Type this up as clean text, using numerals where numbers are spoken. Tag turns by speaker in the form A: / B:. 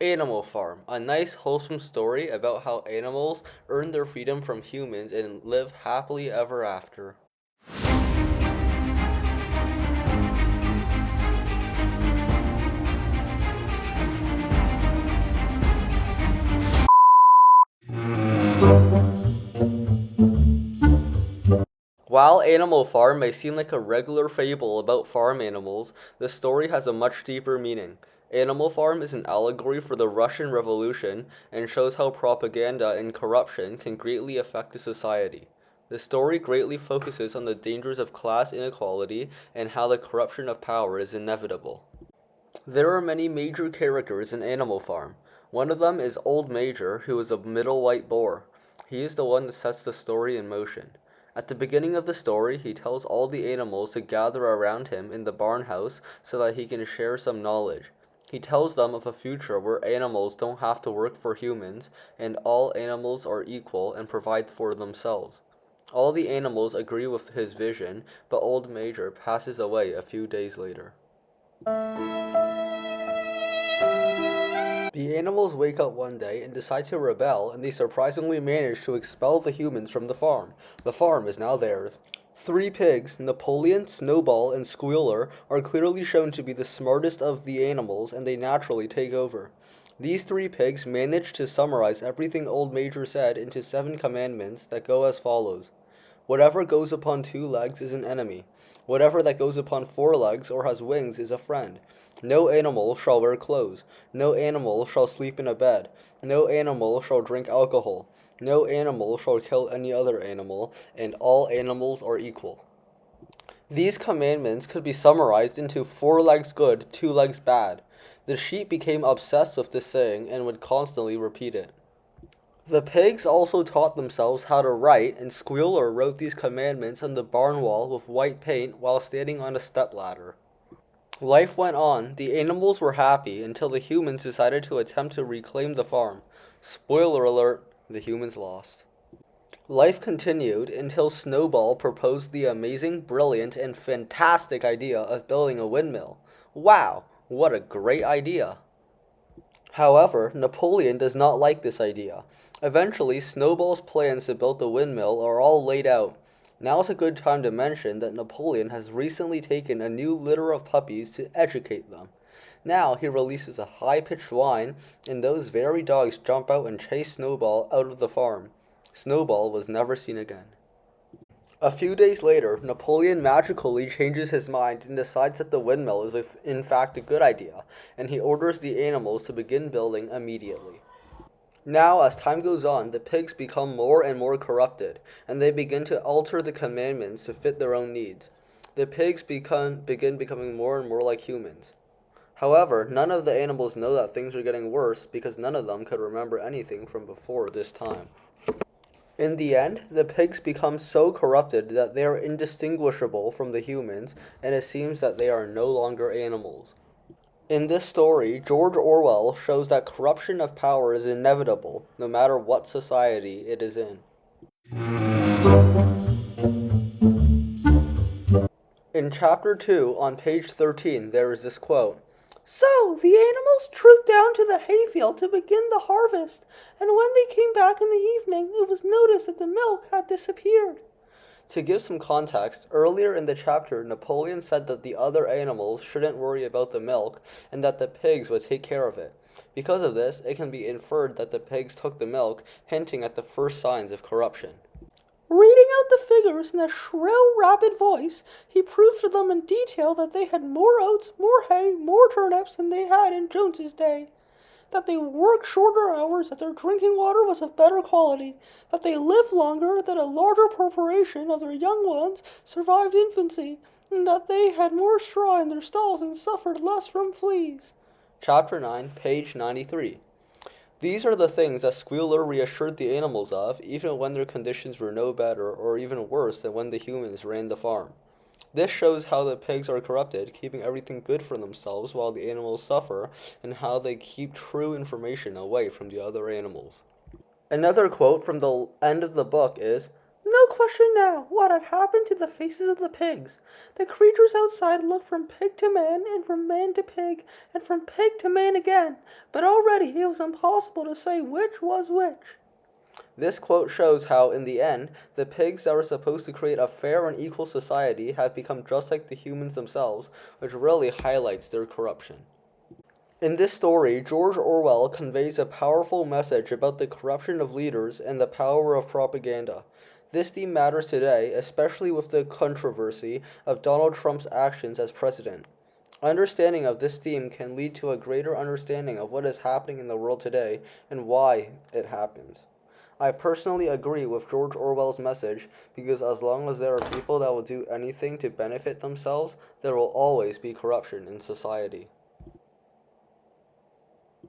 A: Animal Farm, a nice, wholesome story about how animals earn their freedom from humans and live happily ever after. While Animal Farm may seem like a regular fable about farm animals, the story has a much deeper meaning. Animal Farm is an allegory for the Russian Revolution and shows how propaganda and corruption can greatly affect a society. The story greatly focuses on the dangers of class inequality and how the corruption of power is inevitable. There are many major characters in Animal Farm. One of them is Old Major, who is a middle white boar. He is the one that sets the story in motion. At the beginning of the story, he tells all the animals to gather around him in the barn house so that he can share some knowledge. He tells them of a future where animals don't have to work for humans and all animals are equal and provide for themselves. All the animals agree with his vision, but Old Major passes away a few days later. The animals wake up one day and decide to rebel, and they surprisingly manage to expel the humans from the farm. The farm is now theirs. Three pigs, Napoleon, Snowball, and Squealer, are clearly shown to be the smartest of the animals, and they naturally take over. These three pigs manage to summarize everything Old Major said into 7 commandments that go as follows. Whatever goes upon 2 legs is an enemy. Whatever that goes upon 4 legs or has wings is a friend. No animal shall wear clothes. No animal shall sleep in a bed. No animal shall drink alcohol. No animal shall kill any other animal, and all animals are equal. These commandments could be summarized into 4 legs good, 2 legs bad. The sheep became obsessed with this saying and would constantly repeat it. The pigs also taught themselves how to write, and Squealer wrote these commandments on the barn wall with white paint while standing on a stepladder. Life went on. The animals were happy until the humans decided to attempt to reclaim the farm. Spoiler alert, the humans lost. Life continued until Snowball proposed the amazing, brilliant, and fantastic idea of building a windmill. Wow, what a great idea! However, Napoleon does not like this idea. Eventually, Snowball's plans to build the windmill are all laid out. Now is a good time to mention that Napoleon has recently taken a new litter of puppies to educate them. Now he releases a high-pitched whine, and those very dogs jump out and chase Snowball out of the farm. Snowball was never seen again. A few days later, Napoleon magically changes his mind and decides that the windmill is in fact a good idea, and he orders the animals to begin building immediately. Now, as time goes on, the pigs become more and more corrupted, and they begin to alter the commandments to fit their own needs. The pigs begin becoming more and more like humans. However, none of the animals know that things are getting worse because none of them could remember anything from before this time. In the end, the pigs become so corrupted that they are indistinguishable from the humans, and it seems that they are no longer animals. In this story, George Orwell shows that corruption of power is inevitable, no matter what society it is in. In Chapter 2, on page 13, there is this quote. So, the animals trooped down to the hayfield to begin the harvest, and when they came back in the evening, it was noticed that the milk had disappeared. To give some context, earlier in the chapter, Napoleon said that the other animals shouldn't worry about the milk and that the pigs would take care of it. Because of this, it can be inferred that the pigs took the milk, hinting at the first signs of corruption. Reading out the figures in a shrill, rapid voice, he proved to them in detail that they had more oats, more hay, more turnips than they had in Jones's day. That they worked shorter hours, that their drinking water was of better quality, that they lived longer, that a larger proportion of their young ones survived infancy, and that they had more straw in their stalls and suffered less from fleas. Chapter 9, page 93. These are the things that Squealer reassured the animals of, even when their conditions were no better or even worse than when the humans ran the farm. This shows how the pigs are corrupted, keeping everything good for themselves while the animals suffer, and how they keep true information away from the other animals. Another quote from the end of the book is, No question now what had happened to the faces of the pigs. The creatures outside looked from pig to man, and from man to pig, and from pig to man again, but already it was impossible to say which was which. This quote shows how, in the end, the pigs that were supposed to create a fair and equal society have become just like the humans themselves, which really highlights their corruption. In this story, George Orwell conveys a powerful message about the corruption of leaders and the power of propaganda. This theme matters today, especially with the controversy of Donald Trump's actions as president. Understanding of this theme can lead to a greater understanding of what is happening in the world today and why it happens. I personally agree with George Orwell's message because as long as there are people that will do anything to benefit themselves, there will always be corruption in society.